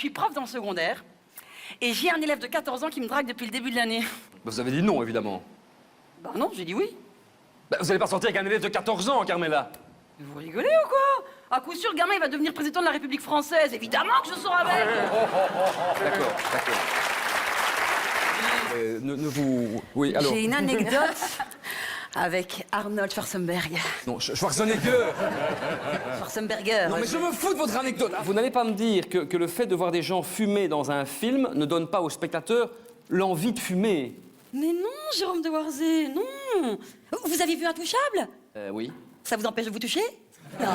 suis prof dans le secondaire et j'ai un élève de 14 ans qui me drague depuis le début de l'année. Vous avez dit non, évidemment. Bah non, j'ai dit oui. Bah, vous allez pas sortir avec un élève de 14 ans, Carmela. Vous rigolez ou quoi? À coup sûr, le gamin, il va devenir président de la République française. Évidemment que je sors avec. D'accord, d'accord. Ne vous... Oui, alors... J'ai une anecdote avec Arnold Schwarzenberg. Non, Schwarzenegger. Schwarzenberger. Non, mais je me fous de votre anecdote. Vous n'allez pas me dire que le fait de voir des gens fumer dans un film ne donne pas aux spectateurs l'envie de fumer. Mais non, Jérôme de Warzé, non. Vous avez vu Intouchable? Oui. Ça vous empêche de vous toucher? Non.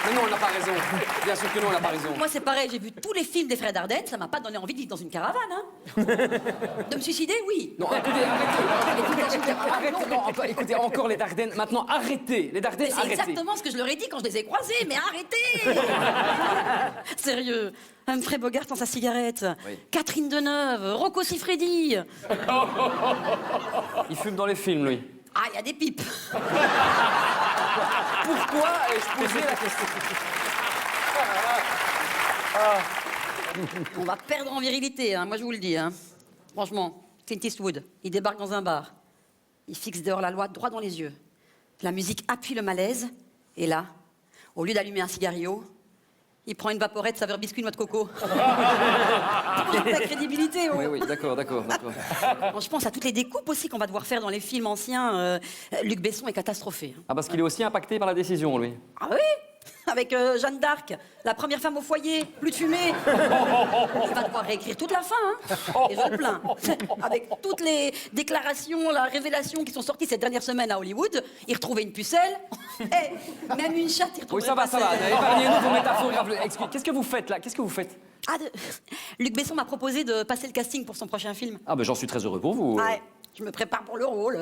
Mais non, elle n'a pas raison. Bien sûr que non, elle n'a pas raison. Moi, c'est pareil, j'ai vu tous les films des frères Dardenne, ça m'a pas donné envie de vivre dans une caravane, hein. De me suicider, oui. Non, écoutez, arrêtez, non, écoutez, encore les Dardennes. Maintenant, arrêtez. Les Dardennes, C'est arrêtez. exactement ce que je leur ai dit quand je les ai croisés, mais arrêtez. Sérieux, Humphrey Bogart dans sa cigarette, Oui. Catherine Deneuve, Rocco Siffredi. Il fume dans les films, lui. Ah, il y a des pipes. Pourquoi ai-je posé la question? On va perdre en virilité, hein, moi je vous le dis. Hein. Franchement, Clint Eastwood, il débarque dans un bar. Il fixe dehors la loi droit dans les yeux. La musique appuie le malaise. Et là, au lieu d'allumer un cigario, il prend une vaporette saveur biscuit noix de coco. Pour toute la crédibilité, Oui, oui, d'accord. Bon, je pense à toutes les découpes aussi qu'on va devoir faire dans les films anciens. Luc Besson est catastrophé. Hein. Ah, parce qu'il est aussi impacté par la décision, lui. Ah oui? Avec Jeanne d'Arc, la première femme au foyer, plus de fumée. Il va devoir réécrire toute la fin, hein. Et je le plains. Avec toutes les déclarations, la révélation qui sont sorties cette dernière semaine à Hollywood, il retrouvait une pucelle. Et même une chatte, il retrouvait Oui, ça va. Épargnez-nous vos métaphores graves. Qu'est-ce que vous faites, là? Qu'est-ce que vous faites? Luc Besson m'a proposé de passer le casting pour son prochain film. Ah, ben j'en suis très heureux pour vous. Ouais, je me prépare pour le rôle.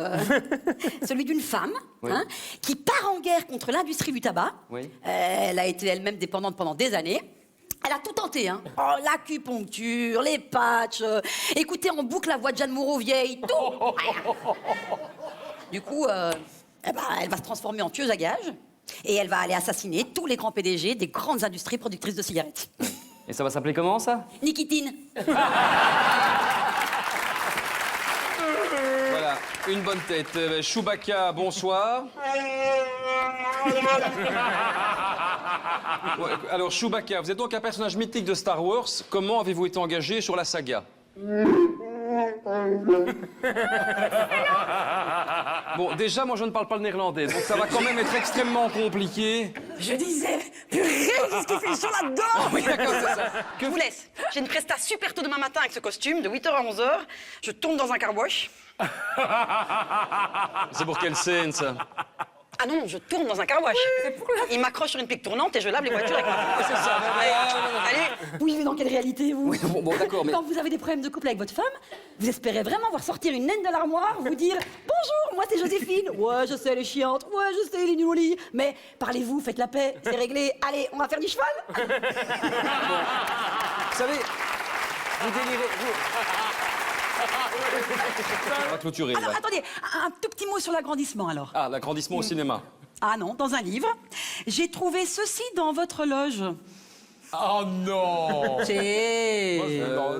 Celui d'une femme, Oui. hein, qui part en guerre contre l'industrie du tabac. Oui. Elle a été elle-même dépendante pendant des années. Elle a tout tenté, hein. Oh, l'acupuncture, les patchs, écouter en boucle la voix de Jeanne Moreau vieille, tout. Du coup, elle va se transformer en tueuse à gages et elle va aller assassiner tous les grands PDG des grandes industries productrices de cigarettes. Et ça va s'appeler comment, ça? Nikitine. Voilà, une bonne tête. Chewbacca, bonsoir. Ouais, alors, Chewbacca, vous êtes donc un personnage mythique de Star Wars. Comment avez-vous été engagé sur la saga? Bon, déjà, moi, je ne parle pas le néerlandais, donc ça va quand même être extrêmement compliqué. Je disais, purée, qu'est-ce qu'il fait chaud là-dedans? Oui, d'accord, c'est ça. Je vous laisse. J'ai une presta super tôt demain matin avec ce costume, de 8h à 11h. Je tourne dans un car wash. C'est pour quelle scène, ça? Ah non, je tourne dans un car wash. Il m'accroche sur une pique tournante et je lave les voitures avec ma C'est ça. Allez. Oui, mais dans quelle réalité, vous? Oui, bon, d'accord, mais... Quand vous avez des problèmes de couple avec votre femme, vous espérez vraiment voir sortir une naine de l'armoire, vous dire « Bonjour, moi c'est Joséphine. Ouais, je sais, elle est chiante. Ouais, je sais, elle est nulle au lit. Mais parlez-vous, faites la paix, c'est réglé. Allez, on va faire du cheval. » Vous savez, vous délirez... On va clôturer, là. Alors, attendez, un tout petit mot sur l'agrandissement, alors. Ah, l'agrandissement au cinéma. Ah non, dans un livre. J'ai trouvé ceci dans votre loge. Oh non!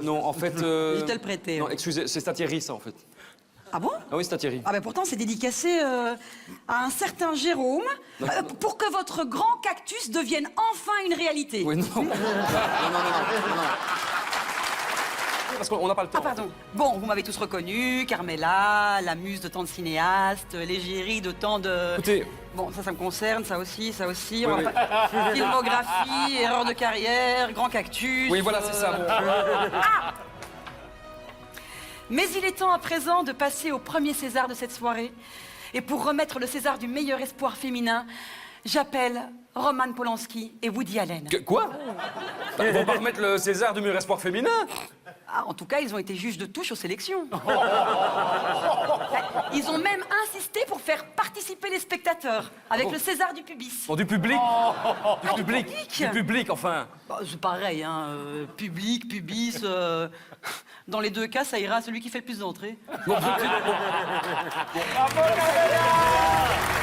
Non, en fait... Je te le prêtais. Non, excusez, c'est Thierry, ça, en fait. Ah bon? Ah oui, c'est Thierry. Ah ben pourtant c'est dédicacé à un certain Jérôme pour que votre grand cactus devienne enfin une réalité. Oui, non. Non. Parce qu'on n'a pas le temps. Ah pardon. Bon, vous m'avez tous reconnu, Carmela, la muse de tant de cinéastes, l'égérie de tant de... Écoutez... Bon, ça me concerne, ça aussi. Oui, On va oui. pas- Filmographie, erreur de carrière, grand cactus... Oui, voilà, c'est ça. Bon. Mais il est temps à présent de passer au premier César de cette soirée. Et pour remettre le César du meilleur espoir féminin, j'appelle Roman Polanski et Woody Allen. Quoi? Ils vont pas remettre le César du meilleur espoir féminin? Ah, en tout cas, ils ont été juges de touche aux sélections. Ils ont même insisté pour faire participer les spectateurs avec le César du pubis. Bon, du public? Du public? public. Du public, enfin. Bah, c'est pareil, hein. Public, pubis. Dans les deux cas, ça ira à celui qui fait le plus d'entrées. Bon, Bravo, Carmela!